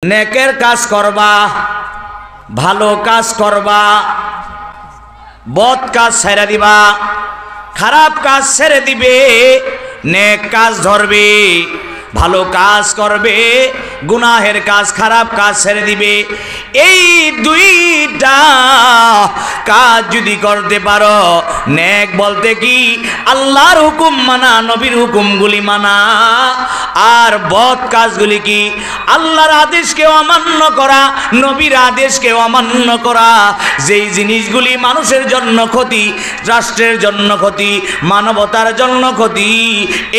নেকের কাজ করবা, ভালো কাজ করবা, বদ কাজ ছেড়ে দিবা, খারাপ কাজ ছেড়ে দিবে, নেক কাজ ধরবে, ভালো কাজ করবে, গুনাহের কাজ খারাপ কাজ ছেড়ে দিবে। এই দুইটা কাজ যদি করতে পারো, নেক বলতে কি আল্লাহর হুকুম মানা, নবীর হুকুমগুলি মানা, আর বদ কাজগুলি কি আল্লাহর আদেশকে অমান্য করা, নবীর আদেশকে অমান্য করা। যেই জিনিসগুলি মানুষের জন্য ক্ষতি, রাষ্ট্রের জন্য ক্ষতি, মানবতার জন্য ক্ষতি,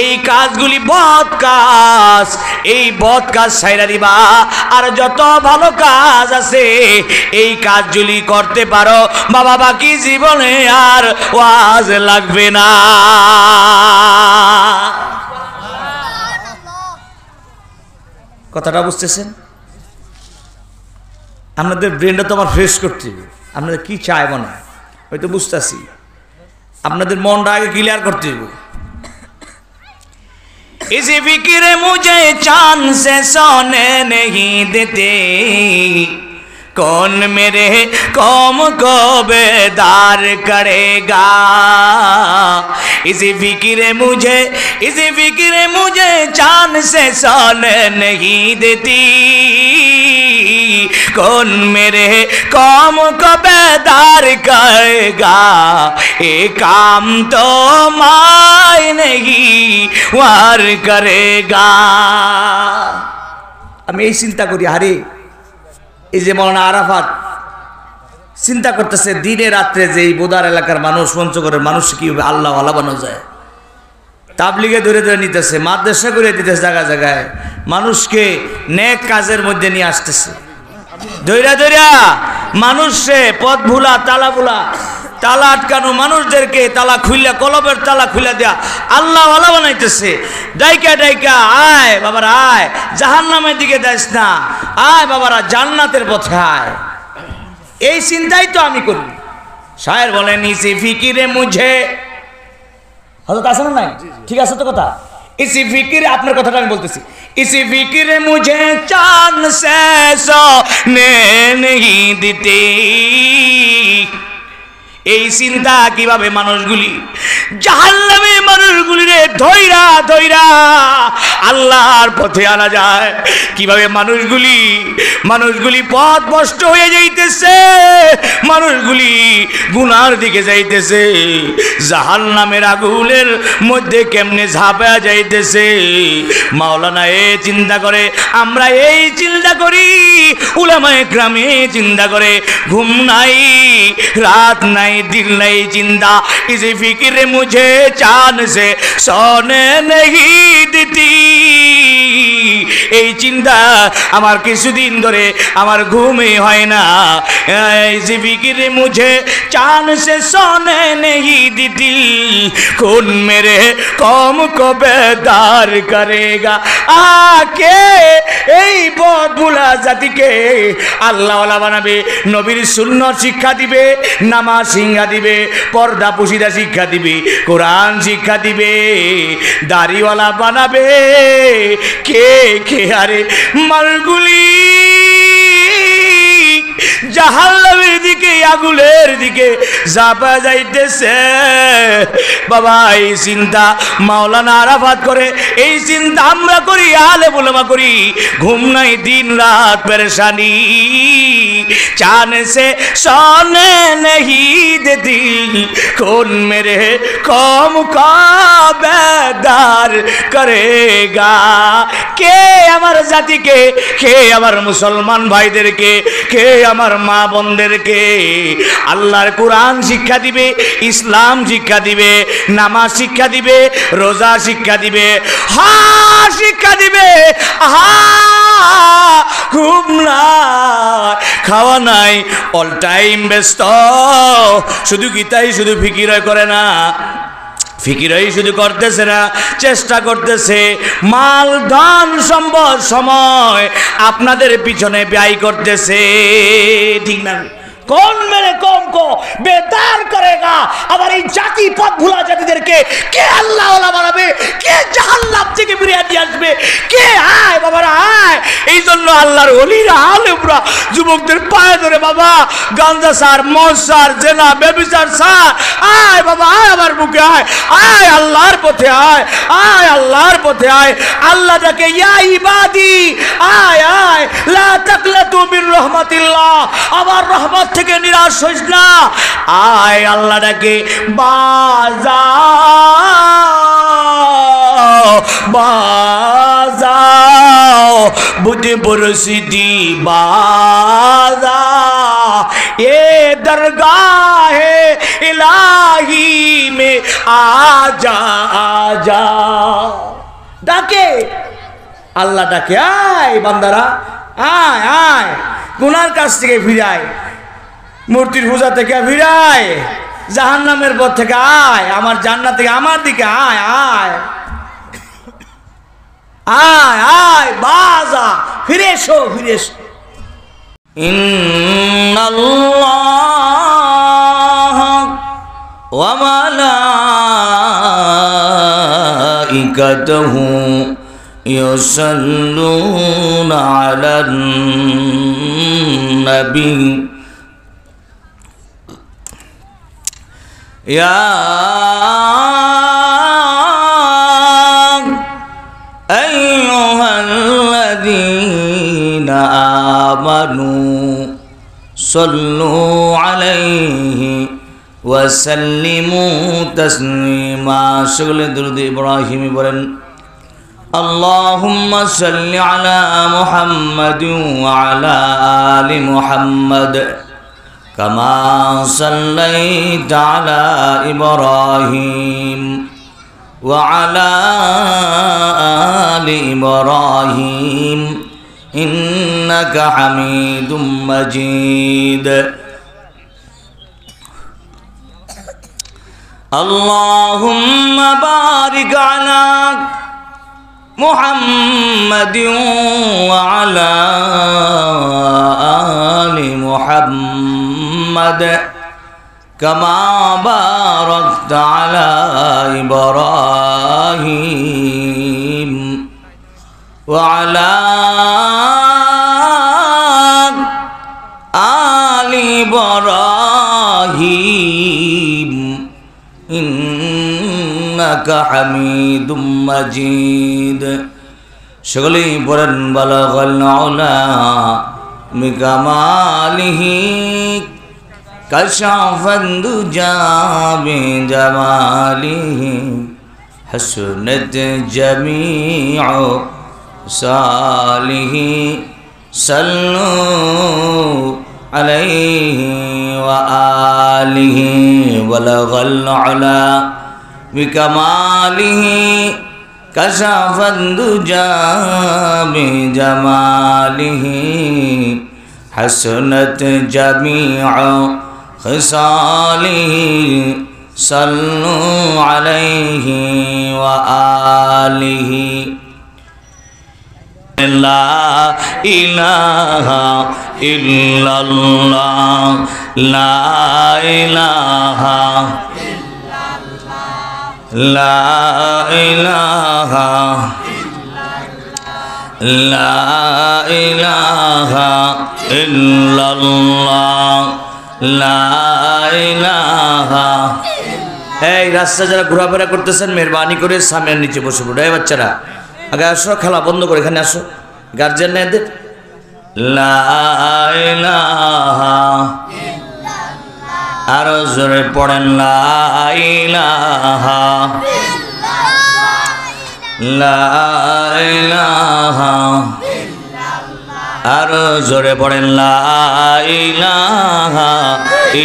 এই কাজগুলি বদ কাজ। এই বদ কাজ ছাইরা দিবা, আর যত ভালো কাজ আছে এই কাজগুলি করতে পারো বাবা, বাকি জীবনে আর ওয়াজ লাগবে না। কথাটা বুঝতেছেন? আপনাদের ব্রেনটা তো আমার ফ্রেশ করতে হবে। আপনাদের কি চায় মনে হয় হয়তো বুঝতেছি, আপনাদের মনটা আগে ক্লিয়ার করতে হবে। इसी फिक्र मुझे चांद से सोने नहीं देते, कौन मेरे कौम को बेदार करेगा। इसी फिक्र मुझे चांद से सोने नहीं देती, कौन मेरे कौम को बेदार करेगा। ये काम तो माय नहीं वार करेगा। আমি এই চিন্তা করি, আরে এই যে মৌলানা আরাফাত চিন্তা করতেছে দিনে রাত্রে যে এই বোদার এলাকার মানুষ, পঞ্চগড়ের মানুষ কিভাবে আল্লাহ ওয়ালা বানানো যায়। তাবলিগে ধরে ধরে নিতেছে, মাদ্রাসা করে দিতেছে, জায়গায় জায়গায় মানুষকে নেক কাজের মধ্যে নিয়ে আসতেছে। ধৈরা ধৈরা মানুষে পথ ভুলা, তালা ভুলা, তালা আটকানো মানুষদেরকে তালা খুইলা, কলবের তালা খুইলা দেয়া আল্লাহ ওয়ালা বানাইতেছে। ডাইকা ডাইকা আয় বাবারা আয়, জাহান্নামের দিকে যাস না, আয় বাবারা জান্নাতের পথে আয়। এই চিন্তাই তো আমি করি। শায়ের বলেন ইসি ফিকিরে মুঝে, হযরত আছে না নাই? ঠিক আছে তো কথা। इसी फिक्र, আপনার কথাটা আমি বলতেছি, इसी फिक्र मुझे चांद से सोने नहीं देती। এই চিন্তা কিভাবে মানুষগুলি জাহান্নামে মানুষগুলিরে ধইরা ধইরা আল্লাহর পথে আনা যায়, কিভাবে মানুষগুলি পথ ভ্রষ্ট হয়ে যাইতেছে, মানুষগুলি গুনার দিকে যাইতেছে, জাহান্নামের আগুনের মধ্যে কেমনে ঝাঁপা যাইতেছে। মাওলানা এই চিন্তা করে, আমরা এই চিন্তা করি, উলামায়ে কেরামে চিন্তা করে, ঘুম নাই, রাত নাই, दिल नहीं जिंदा। इसी फिक्र मुझे चांद से सोने नहीं देती। এই চিন্তা আমার কিছুদিন ধরে আমার ঘুমই হয় না। इसी फिक्र मुझे चांद से सोने नहीं देती, कौन मेरे कौम को बेदार करेगा। आके এই বদবুলা জাতিকে আল্লাহ ওয়ালা বানাবে, নবীর সুন্নাত শিক্ষা দিবে, নামাজ শিক্ষা দিবে, পর্দা পুশিদা শিক্ষা দিবে, কোরআন শিক্ষা দিবে, দাড়িওয়ালা বানাবে। কে কে? আরে মালগুলি জাহান্নামের দিকে, আগুনের দিকে ঝাঁপা যাইতেছে। বাবা এই চিন্তা মাওলানা আরাফাত করে, এই চিন্তা আমরা করি, আলেম উলামা করি। ঘুম নাই, দিন রাত পেরেশানি। चांद से सोने नहीं देती, कौन मेरे कौम का बेदार करेगा। কে আমার জাতিকে, কে আমার মুসলমান ভাইদেরকে, কে আমার মা বোনদেরকে আল্লাহর কোরআন শিক্ষা দিবে, ইসলাম শিক্ষা দিবে, নামাজ শিক্ষা দিবে, রোজা শিক্ষা দিবে, হজ শিক্ষা দিবে। আহা ঘুম নাই, খাওয়া নাই, অল টাইম ব্যস্ত। শুধু গীতাই শুধু ফিকির করে না, ফিকিরই শুধু করতেছে না, চেষ্টা করতেছে মাল ধন সম্পদ সময় আপনাদের পিছনে ব্যয় করতেছে। ঠিক না? कौन मेरे कौम को बेदार करेगा আমার এই জাতি পথ ভুলা জাতিদেরকে কে আল্লাহ ওয়ালা বানাবে কে জাহান্নাম থেকে ফিরিয়ে নিয়ে আসবে কে আয় বাবারা আয় এই জন্য আল্লাহর ওলিরা আলেমরা যুবকদের পায়ে ধরে বাবা গাঞ্জা সার মদ সার জেনা ব্যভিচার সার আয় বাবা আয় আমার বুকে আয় আয় আল্লাহর পথে আয় আয় আল্লাহর পথে আয় আল্লাহ ডাকে ইয়া ইবাদি আয় আয় লা তাকলাতু মির রাহমাতিল্লাহ আমার রহমত থেকে নিরাশ হইস না আয় আল্লাহ ডাকে बाजाओ बुझ बुरसिदी बाजा ये दरगाह इलाही में आजा आजा डाके আল্লাহ ডাকে আয় বান্দারা আয় আয় গুনার কাছ থেকে ফিরায় মূর্তির পূজা থেকে ফিরায় জাহান্নামের পথ থেকে আয় আমার জান্নাত থেকে আমার দিকে আয় আয় আয় আয় বাজা ফিরে এসো ফিরে এসো ইন্নাল্লাহ ওয়া মালাইকাতুহু يصلون على النبي يا أيها الذين آمنوا صلوا عليه وسلموا تسليما شغل درود إبراهيم بولن اللهم صل على محمد وعلى آل محمد كما صليت على إبراهيم وعلى آل إبراهيم إنك حميد مجيد اللهم بارك على محمد وعلى آل محمد كما باركت على إبراهيم وعلى آل إبراهيم إنك حميد مجيد شغلي برن بلغ العلا بكماله كشف الدجى بجماله حسنت جميع صالح صلوا عليه وآله بلغ العلا بكماله كشف الدجى بجماله حسنت جميع خصاله صلوا عليه وآله لا إله إلا الله لا إله لا إله لا إله إلا الله لا إله এই রাস্তা যারা ঘোরাফেরা করতেছেন মেহরবানি করে সামনের নিচে বসে পড়ো এই বাচ্চারা আগে আসো খেলা বন্ধ করে এখানে আসো গার্জিয়ান না এদের লা ইলাহা ইল্লাল্লাহ আরো জোরে পড়েন লা ইলাহা লা ইলাহা ইল্লাল্লাহ আরো জোরে পড়েন লা ইলাহা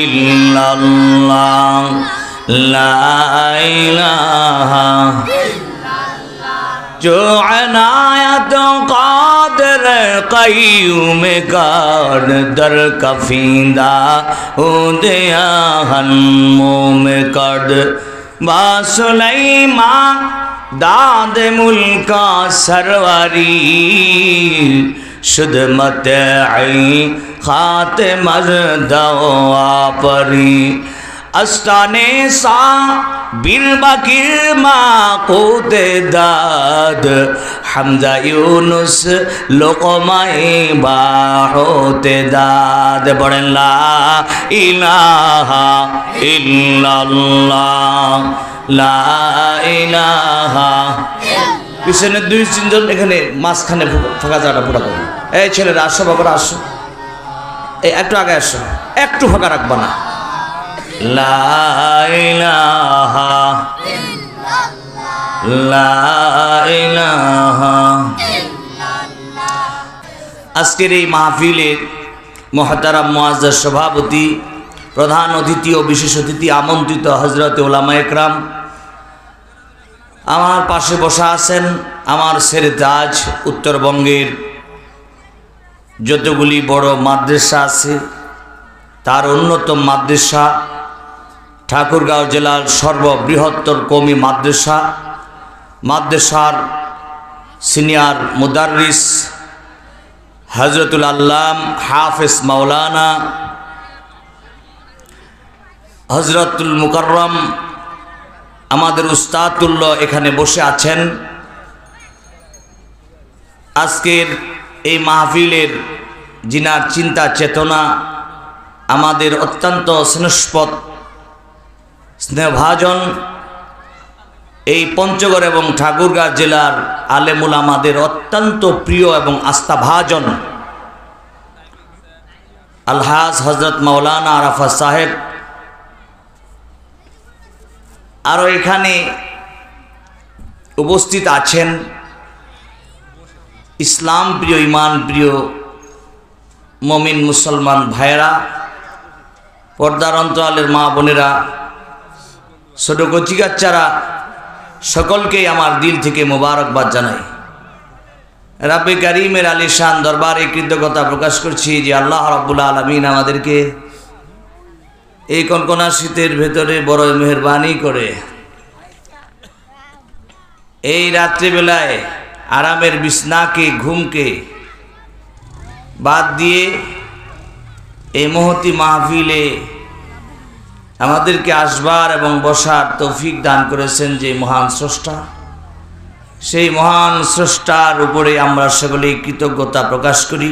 ইল্লাল্লাহ লা ইলাহা जो अनायत कादर कयूम काद दर कफींदा हो दिया हन्मो में कद बासुलैमा दाद मुल्का सरवरी शुद्ध मतई खाते मर्दवा परी अस्ताने सा बिरबाकिर माकुते दाद हमजा यूनुस लोकमाए बाहोते दाद बड़न ला इलाहा इल्लल्लाह ला इलाहा পিছনে দুই তিনজন এখানে মাঝখানে ফাঁকা জায়গাটা পুরো করো এই ছেলেরা আসো বাবারা আসো এই একটু আগে আসো একটু ফাঁকা রাখবা না লা ইলাহা ইল্লাল্লাহ লা ইলাহা ইল্লাল্লাহ আজকের এই মাহফিলের মুহতারাম মুআজ্জাজ সভাপতি প্রধান অতিথি ও বিশেষ অতিথি আমন্ত্রিত হযরত উলামা একরাম আমার পাশে বসা আছেন আমার ছেলে তাজ উত্তরবঙ্গের যতগুলি বড় মাদ্রাসা আছে তার অন্যতম মাদ্রাসা ঠাকুরগাঁও জেলার সর্ববৃহত্তর কওমি মাদ্রাসার সিনিয়র মুদাররিস হযরতুল আল্লাম হাফেজ মাওলানা হযরতুল মুকাররম আমাদের উস্তাদুল্লাহ এখানে বসে আছেন আজকের এই মাহফিলের জিনার চিন্তা চেতনা আমাদের অত্যন্ত স্নেহস্পদ স্নেহভাজন এই পঞ্চগড় এবং ঠাকুরগাঁও জেলার আলেমুল আমাদের অত্যন্ত প্রিয় এবং আস্থাভাজন আলহাজ হযরত মাওলানা আরাফাত সাহেব আরও এখানে উপস্থিত আছেন ইসলাম প্রিয় ইমান প্রিয় মুমিন মুসলমান ভাইয়েরা পর্দার অন্তরালের মা বোনেরা ছোট কচিকাচ্চারা সকলকেই আমার দিল থেকে মোবারকবাদ জানাই রাব্বে কারীমের আলিশান দরবারে কৃতজ্ঞতা প্রকাশ করছি যে আল্লাহ রাব্বুল আলামিন আমাদেরকে এই কনকনা শীতের ভেতরে বড় মেহেরবানি করে এই রাত্রিবেলায় আরামের বিছনাকে ঘুমকে বাদ দিয়ে এই মহতি মাহফিলে আমাদেরকে আসবার এবং বসার তৌফিক দান করেছেন যে মহান স্রষ্টা সেই মহান স্রষ্টার উপরে আমরা সকলেই কৃতজ্ঞতা প্রকাশ করি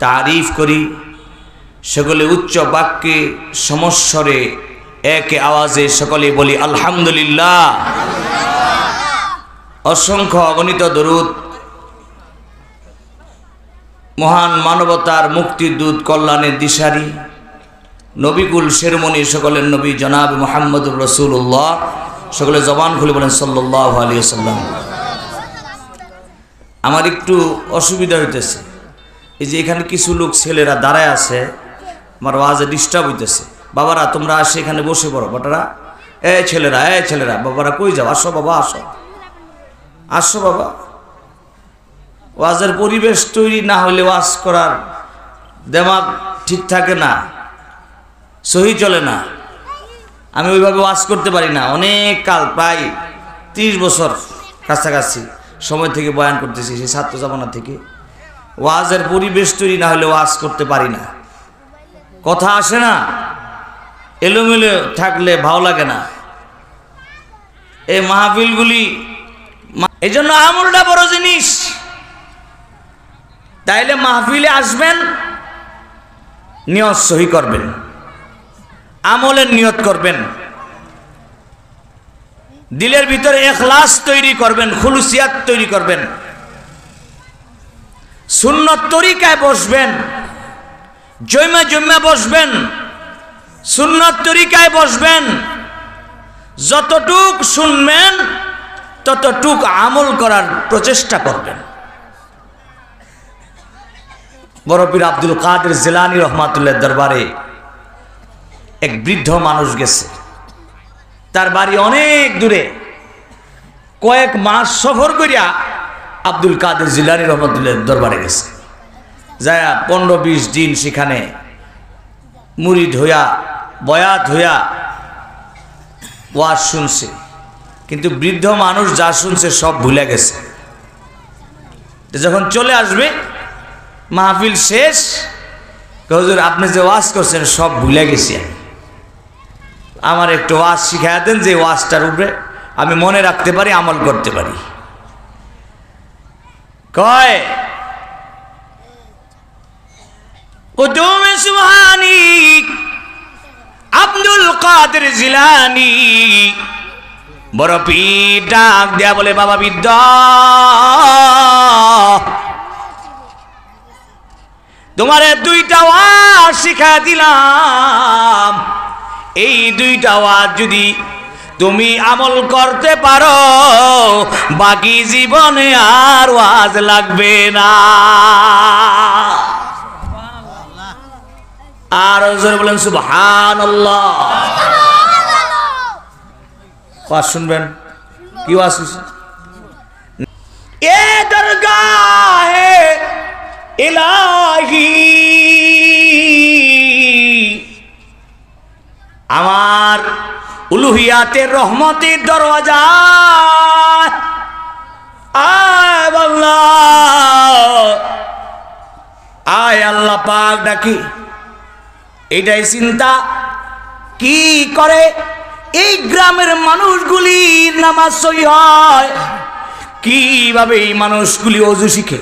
তারিফ করি সকলে উচ্চ বাক্যে সমস্বরে এক আওয়াজে সকলে বলি আলহামদুলিল্লাহ অসংখ্য অগণিত দরুদ মহান মানবতার মুক্তির দূত কল্যাণের দিশারি নবিকুল শেরমণি সকলের নবী জনাব মুহাম্মদুর রাসূলুল্লাহ সকলে জবান খুলে বলেন সাল্লাল্লাহু আলাইহি ওয়াসাল্লাম আমার একটু অসুবিধা হইতেছে এই যে এখানে কিছু লোক ছেলেরা দাঁড়ায় আছে আমার ওয়াজে ডিস্টার্ব হইতেছে বাবারা তোমরা আসে এখানে বসে পড়ো বাটারা এই ছেলেরা বাবারা কই যাও আসো বাবা আসো আসো বাবা ওয়াজের পরিবেশ তৈরি না হলে ওয়াজ করার দিমাগ ঠিক থাকে না সহি চলে না আমি ওইভাবে ওয়াজ করতে পারি না অনেক কাল প্রায় 30 বছর কাছাকাছি সময় থেকে বয়ান করতেছি সেই ছাত্র জামানা থেকে ওয়াজের পরিবেশ তৈরি না হলে ওয়াজ করতে পারি না কথা আসে না এলোমেলো থাকলে ভালো লাগে না এই মাহফিলগুলি এই জন্য আমলটা বড় জিনিস তাইলে মাহফিলে আসবেন নিয়ত সহি করবেন আমলের নিয়ত করবেন দিলের ভিতরে ইখলাস তৈরি করবেন খুলুসিয়াত তৈরি করবেন সুন্নত তরিকায় বসবেন জয়মা বসবেন সুন্নত তরিকায় বসবেন যতটুক শুনবেন ততটুক আমল করার প্রচেষ্টা করবেন বড় পীর আব্দুল কাদের জিলানী রহমাতুল্লাহ দরবারে এক বৃদ্ধ মানুষ গেছে তার বাড়ি অনেক দূরে কয়েক মাস সফর করিয়া আব্দুল কাদের জিলানী রহমাতুল্লাহ দরবারে গেছে যায় 15-20 দিন সেখানে মুরিদ হইয়া বয়াত হইয়া ওয়াজ শুনছে কিন্তু বৃদ্ধ মানুষ যা শুনছে সব ভুলে গেছে যখন চলে আসবে মাহফিল শেষ, হুজুর আপনি যে ওয়াজ করছেন সব ভুলে গেছি আমি, আমার একটু ওয়াজ শিখাই দেন যে ওয়াজটার উপরে আমি মনে রাখতে পারি, আমল করতে পারি। কয় কুতুবে সুবহানি আব্দুল কাদের জিলানী বড় পীর ডাক দেয়া বলে, বাবা বিদ্যা তোমারে দুইটা ওয়াজ শিখা দিলাম, এই দুইটা ওয়াজ যদি তুমি আমল করতে পারো বাকি জীবনে আর ওয়াজ লাগবে না। আর জোরে বলেন সুবহানাল্লাহ। ওয়াজ শুনবেন? কি ওয়াজ? এ দরগাহে ইলাহি আমার উলুহিয়াতের রহমতের দরওয়াজা, আয় আল্লাহ, আয় আল্লাহ পাক ডাকি। এটাই চিন্তা কি করে এই গ্রামের মানুষগুলি নামাজ সহি হয়, কিভাবে এই মানুষগুলি ওযু শিখে,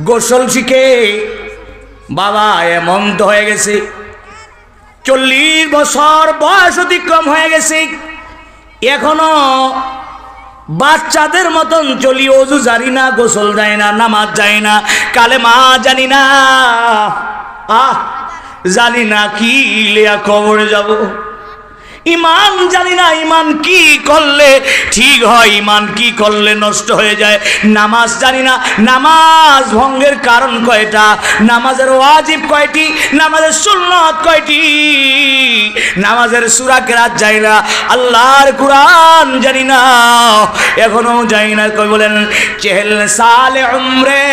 গোসল শিখে। বাবা এমন তো হয়ে গেছে 40 বছর বয়স অতিক্রম হয়ে গেছে, এখনো বাচ্চাদের মতন চলি, ওযু জানি না, গোসল যায় না, নামাজ যায় না, কালেমা জানি না, জানি না কি লিয়া কবরে যাব, ইমান জানি না, ইমান কি করলে ঠিক হয়, ইমান কি করলে নষ্ট হয়ে যায়, নামাজ জানি না, নামাজ ভঙ্গের কারণ কয়টা, নামাজের ওয়াজিব কয়টি, নামাজের সুন্নাত কয়টি, নামাজের সূরা কেরাত জানি না, আল্লাহর কুরআন জানি না, এখনো জানি না। কই বলেন চেহেল সালে উমরে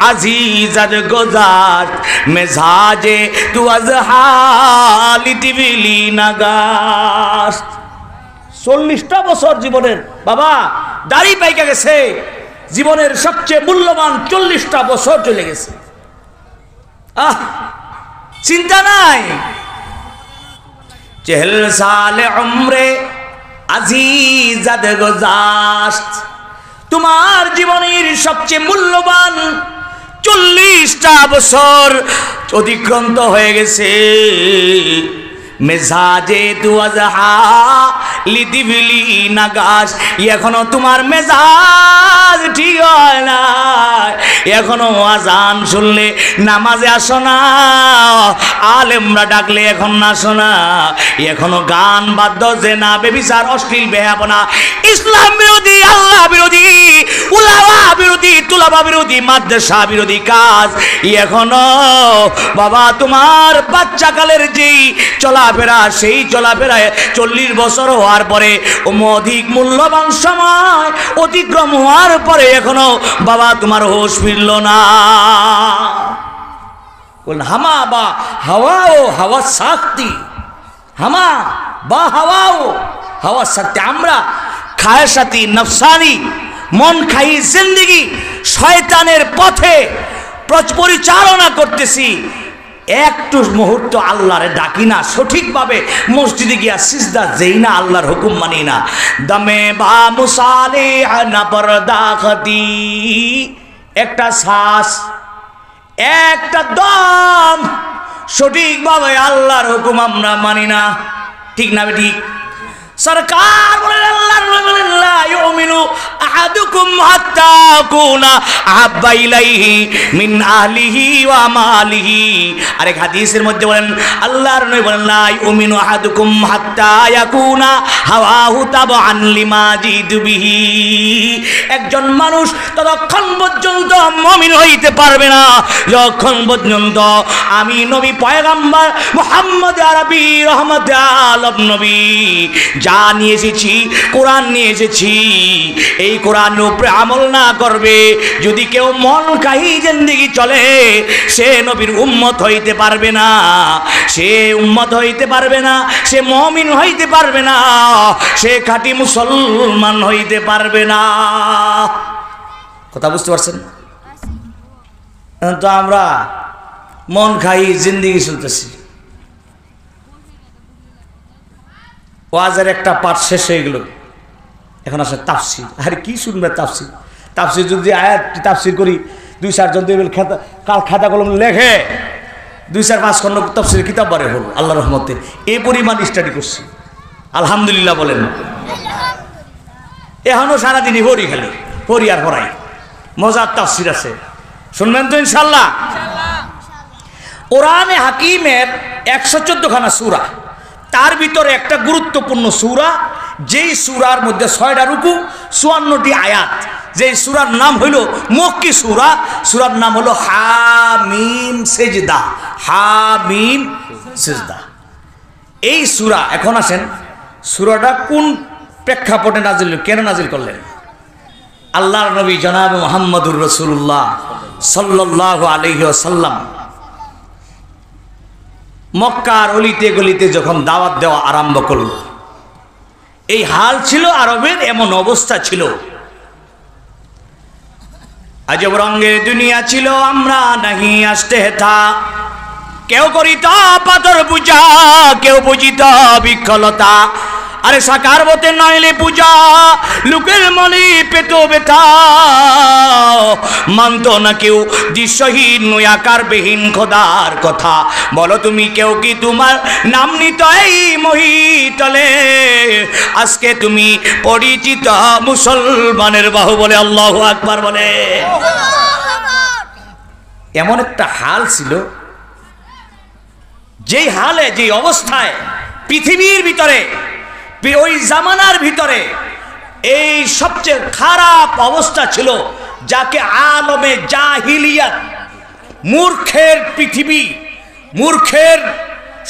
আজিজাত গোজাত মেজাজে তু আজহালি তিবিলি নাগা। 40টা বছর জীবনের বাবা দাড়ি পাইকা গেছে, জীবনের সবচেয়ে মূল্যবান 40টা বছর চলে গেছে, চিন্তা নাই। চেহেল সালে উমরে আজিজাত গোজাত, তোমার জীবনের সবচেয়ে মূল্যবান 40টা বছর অতিক্রান্ত হয়ে গেছে। মেজাজে দুয়াজহা লিদিবিলি নাগাস, এখনো তোমার মেজাজ ঠিক হয় না, এখনো আজান শুনলে নামাজে আসো না, আলেমরা ডাকলে এখন না শোনা, এখনো গান বাদ্য জেনা বেবিচার অশ্লীল বেহাপনা ইসলাম বিরোধী, আল্লাহ বিরোধী, উলামা বিরোধী, তুলাবা বিরোধী, মাদ্রাসা বিরোধী কাজ এখনো বাবা তোমার বাচ্চাকালের যেই চলাফেরা, সেই চলাফেরায় 40 বছর হওয়ার পরে অধিক মূল্যবান সময় অতিক্রম হওয়ার পরে এখনো বাবা তোমার হোশ ফিরল না। হামা বা হাওয়াও হাওয়া শক্তি, হামা বা হাওয়াও হাওয়া শক্তি। আমরা খায়সাতি নফসানি মন খাই জিন্দেগি শয়তানের পথে পরিচালনা করতেছি, একটু মুহূর্ত আল্লাহরে ডাকি না, সঠিকভাবে মসজিদে গিয়া সিজদা দেই না, আল্লাহর হুকুম মানি না। দমে বা মুসালিহ না পরদাখতি, একটা শ্বাস, একটা দম, সঠিকভাবে আল্লাহর হুকুম আমরা মানি না, ঠিক না ঠিক? সরকার বলেন, আল্লাহর নবী বলেন, লা ইউমিনু আহাদুকুম হাত্তা আকুনা আহাব্বা ইলাইহি মিন আহলিহি ওয়া মালিহি। আরেক হাদিসের মধ্যে বলেন, আল্লাহর নবী বলেন, লা ইউমিনু আহাদুকুম হাত্তা ইয়াকুনা হাওয়াহু তাবআন লিমা জিতু বিহি। একজন মানুষ ততক্ষণ পর্যন্ত মুমিন হইতে পারবে না যতক্ষণ পর্যন্ত আমি নবী পয়গম্বর মুহাম্মদ আরবি রহমত আলম নবী যা নিয়ে এসেছি, কোরআন নিয়ে এসেছি, এই কোরআনের উপরে আমল না করবে, যদি কেউ মন কাহি জিন্দেগি চলে, সে নবীর উম্মত হইতে পারবে না, সে উম্মত হইতে পারবে না, সে মুমিন হইতে পারবে না, সে খাঁটি মুসলমান হইতে পারবে না। কথা বুঝতে পারছেন? এখন তো আমরা মন খাই জিন্দিগি চলতেছি। ওয়াজের একটা পাঠ শেষ হয়ে গেল, এখন আসে তাফসির। আরে কি শুনবে তাফসির? তাফসির যদি আয়াত তাফসির করি 2-4 জন খাতা কলম লেখে 2-4-5 খন্ড তাফসিরের কিতাব বারে হল আল্লাহ রহমতে। এই পরিমাণ স্টাডি করছি, আলহামদুলিল্লাহ বলেন। এখনও সারাদিনই পড়ি, খালি পড়ি আর পড়াই। মজার তাফসির আছে, শুনবেন তো ইনশাল্লাহ। কোরআনে হাকিমের 114খানা সূরা, তার ভিতরে একটা গুরুত্বপূর্ণ সূরা, যেই সূরার মধ্যে 6টা রুকু 54টি আয়াত, যেই সূরার নাম হইল মক্কি সূরা। সূরার নাম হলো হামিম সেজদা। হামিম সেজদা এই সূরা। এখন আসেন, সূরাটা কোন প্রেক্ষাপটে নাজিল, কেন নাজিল করলেন? আল্লাহর নবী জনাব মুহাম্মদুর রাসূলুল্লাহ সাল্লাল্লাহু আলাইহি ওয়াসাল্লাম মক্কার অলিতে গলিতে যখন দাওয়াত দেওয়া আরম্ভ করল, এই হাল ছিল আরবের, এমন অবস্থা ছিল। আজব রঙের দুনিয়া ছিল, আমরা নাহি আসতে হেথা। কেউ করিত পাথর পূজা, কেউ বুঝিত বিক্ষলতা। আরে সাকার মতে নইলে পূজা, লোকের মনে পেত ব্যথা। মানত না কেউ দৃশ্যহীন আকারবিহীন খোদার কথা। বলো তুমি কেউ কি তোমার নাম নিত এই মহিতলে? আজকে তুমি পরিচিত মুসলমানের বাহু বলে, আল্লাহু আকবার বলে। এমন একটা হাল ছিল, যেই হালে, যেই অবস্থায় পৃথিবীর ভিতরে, ওই জামানার ভিতরে এই সবচেয়ে খারাপ অবস্থা ছিল, যাকে আলমে জাহিলিয়াত, মূর্খের পৃথিবী, মূর্খের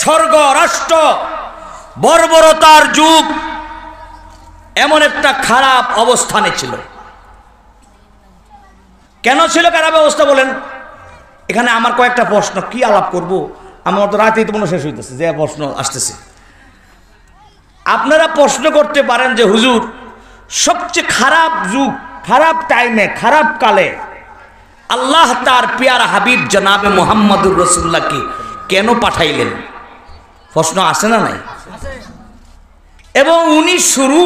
স্বর্গ রাষ্ট্র, বর্বরতার যুগ, এমন একটা খারাপ অবস্থানে ছিল। কেন ছিল খারাপ অবস্থা বলেন? এখানে আমার কয়েকটা প্রশ্ন, কি আলাপ করব, আমার তো রাতেই তো মনে শেষ হইতেছে, যে প্রশ্ন আসতেছে। আপনারা প্রশ্ন করতে পারেন যে হুজুর, সবচেয়ে খারাপ যুগ, খারাপ টাইমে, খারাপ কালে আল্লাহ তার পিয়ারা হাবিব জনাবে মুহাম্মদুর রাসূলুল্লাহকে কেন পাঠাইলেন? প্রশ্ন আসে না নাই? এবং উনি শুরু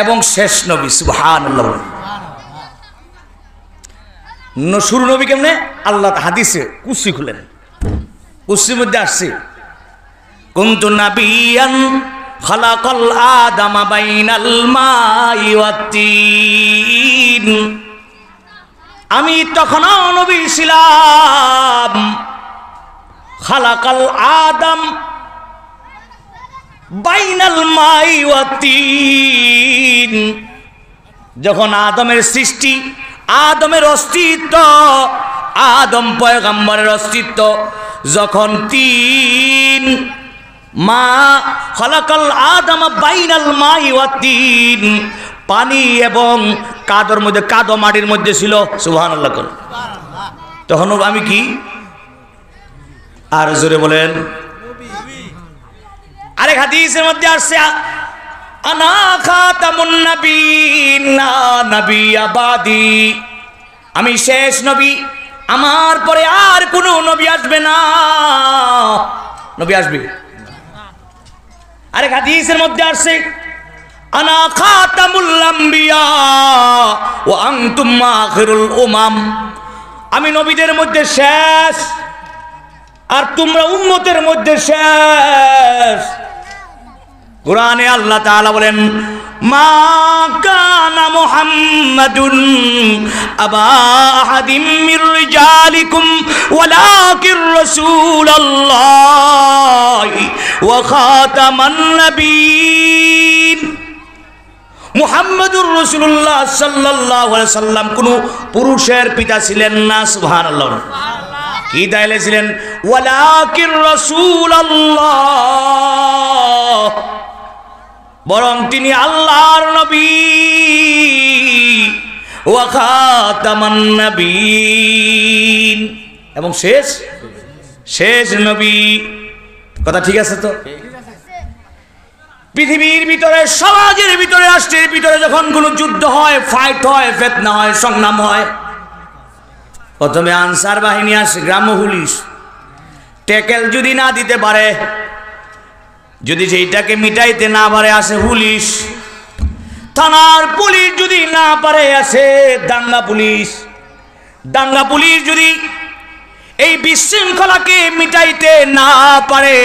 এবং শেষ নবী, সুবহানাল্লাহ। শুরু নবী কেমনে? আল্লাহ হাদিসে কুসি খুলেন, কুসির মধ্যে আসছে, কুনতু নাবিয়ান খালাকাল আদামা বাইনাল মাই ওয়াত-তিন। আমি তখনও নবী ছিলাম। খালাকাল আদম বাইনাল মাই ওয়াত-তিন, যখন আদমের সৃষ্টি, আদমের অস্তিত্ব, আদম পয়গম্বরের অস্তিত্ব যখন তিন, মা খালাকাল আদম বাইনাল মাই ওয়াত-তিন, পানি এবং কাদর মধ্যে, কাদো মাটির মধ্যে ছিল, সুবহানাল্লাহ। তখন আমি কি? আর জোরে বলেন। আরেক হাদিসের মধ্যে আসছে, আনা খাতামুন নবীন লা নবিয়্যা বাদি, আমি শেষ নবী, আমার পরে আর কোনো নবী আসবে না। নবী আসবে। আরেক হাদিসের মধ্যে আসছে, আনা খাতামুল আম্বিয়া ওয়া আনতুম আখিরুল উমাম, আমি নবীদের মধ্যে শেষ, আর তোমরা উম্মতের মধ্যে শেষ। কুরআনে আল্লাহ তাআলা বলেন, মা কানা মুহাম্মাদুন আবা আহাদিম মির রিজালিকুম ওয়ালাকির রাসূলুল্লাহি ওয়া খাতামান নবিয়্যিন। মুহাম্মদুর রাসূলুল্লাহ সাল্লাল্লাহু আলাইহি সাল্লাম কোন পুরুষের পিতা ছিলেন না, সুবহানাল্লাহ। কি তাইলে ছিলেন? ওয়ালাকির রাসূলুল্লাহ, বরং তিনি আল্লাহর নবী, ওয়া খাতামান নবিয়্যিন, এবং শেষ নবী। কথা ঠিক আছে তো? পৃথিবীর ভিতরে, সমাজের ভিতরে, রাষ্ট্রের ভিতরে যখন কোনো যুদ্ধ হয়, ফাইট হয়, ফিতনা হয়, সংগ্রাম হয়, প্রথমে আনসার বাহিনী আসে, গ্রাম্য পুলিশ। ট্যাকেল যদি না দিতে পারে, যদি সেইটাকে মিটাইতে না পারে, আসে পুলিশ। থানার পুলিশ যদি না পারে, আসে দাঙ্গা পুলিশ। দাঙ্গা পুলিশ যদি এই বিশৃঙ্খলাকে মিটাইতে না পারে,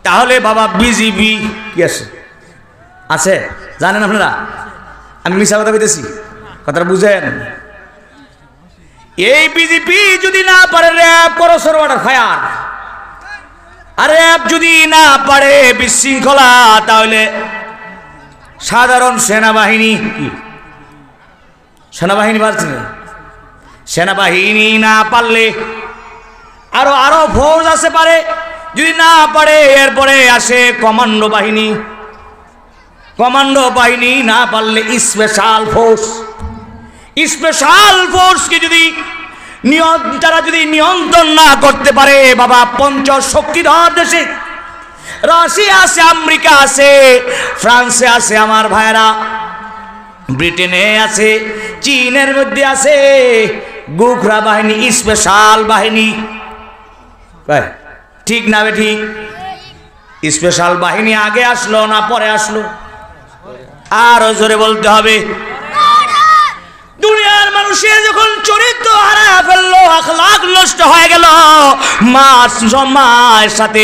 তাহলে বাবা বিজিবি কি আছে? আছে, জানেন আপনারা? আমি মিশা কথা বলতেছি, কথাটা বুঝেন। এই বিজেপি যদি না পারে, র্যাব করসর ওয়াটার ফায়ার। আর র্যাব যদি না পারে বিশৃঙ্খলা, তাহলে সাধারণ সেনাবাহিনী। কি সেনাবাহিনী পারছে না? সেনাবাহিনী না পারলে আরো ফৌজ আছে পারে, যদি না পারে এরপরে আসে কমান্ডো বাহিনী। কমান্ডো বাহিনী না পারলে স্পেশাল ফোর্স। স্পেশাল ফোর্সকে যদি তারা যদি নিয়ন্ত্রণ না করতে পারে, বাবা পঞ্চম শক্তিধর দেশে রাশিয়া আছে, আমেরিকা আছে, ফ্রান্সে আছে আমার ভাইরা, ব্রিটেনে আছে, চীনের মধ্যে আছে গোখরা বাহিনী, স্পেশাল বাহিনী। ঠিক না ঠিক? স্পেশাল বাহিনী আগে আসলো না পরে আসলো? আরো জোরে বলতে হবে। দুনিয়ার মানুষের যখন চরিত্র হারায় ফেললো, আখলাক নষ্ট হয়ে গেল, মায়ের সাথে